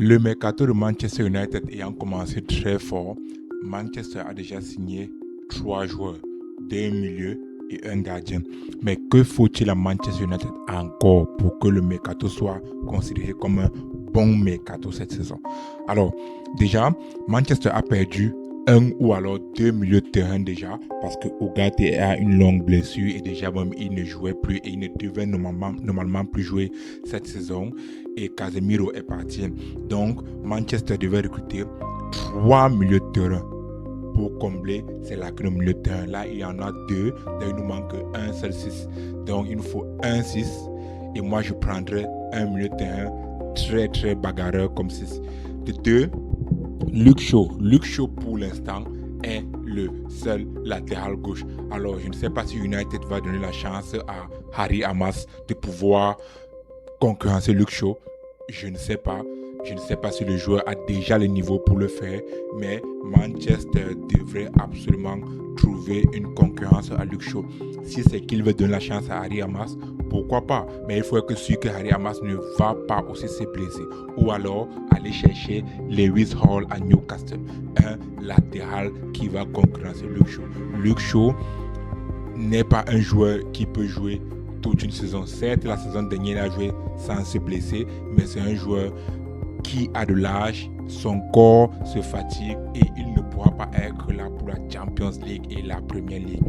Le mercato de Manchester United ayant commencé très fort, Manchester a déjà signé 3 joueurs, 2 milieux et un gardien. Mais que faut-il à Manchester United encore pour que le mercato soit considéré comme un bon mercato cette saison? Alors, déjà, Manchester a perdu un ou alors 2 milieux de terrain déjà, parce que Ugarte a une longue blessure et déjà même il ne jouait plus et il ne devait normalement plus jouer cette saison, et Casemiro est parti. Donc Manchester devait recruter 3 milieux de terrain pour combler ces lacunes au milieu de terrain. Là, il y en a 2, donc il nous manque un seul 6. Donc il nous faut un 6 et moi je prendrais un milieu de terrain très très bagarreur comme 6. De 2, Luke Shaw. Luke Shaw pour l'instant est le seul latéral gauche. Alors je ne sais pas si United va donner la chance à Harry Hamas de pouvoir concurrencer Luke Shaw. Je ne sais pas. Je ne sais pas si le joueur a déjà le niveau pour le faire, mais Manchester devrait absolument trouver une concurrence à Luke Shaw. Si c'est qu'il veut donner la chance à Harry Hamas, pourquoi pas? Mais il faut être sûr que Harry Hamas ne va pas aussi se blesser. Ou alors aller chercher Lewis Hall à Newcastle, un latéral qui va concurrencer Luke Shaw. Luke Shaw n'est pas un joueur qui peut jouer toute une saison. Certes, la saison dernière, il a joué sans se blesser, mais c'est un joueur qui a de l'âge, son corps se fatigue et il ne pourra pas être là pour la Champions League et la Premier League.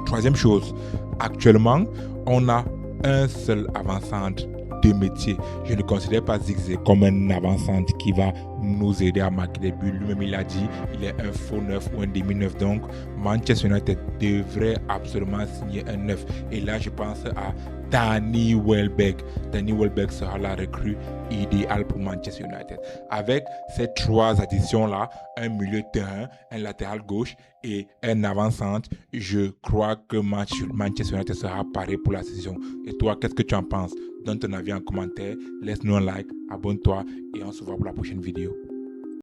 Troisième chose, actuellement, on a un seul avant-centre de métier. Je ne considère pas Zirkzee comme un avant-centre qui va nous aider à marquer des buts. Lui-même, il a dit il est un faux neuf ou un demi-neuf. Donc, Manchester United devrait absolument signer un neuf. Et là, je pense à Danny Welbeck. Danny Welbeck sera la recrue idéale pour Manchester United. Avec ces 3 additions-là, un milieu de terrain, un latéral gauche et un avant-centre, je crois que Manchester United sera paré pour la saison. Et toi, qu'est-ce que tu en penses? Donne ton avis en commentaire, laisse-nous un like, abonne-toi et on se voit pour la prochaine vidéo.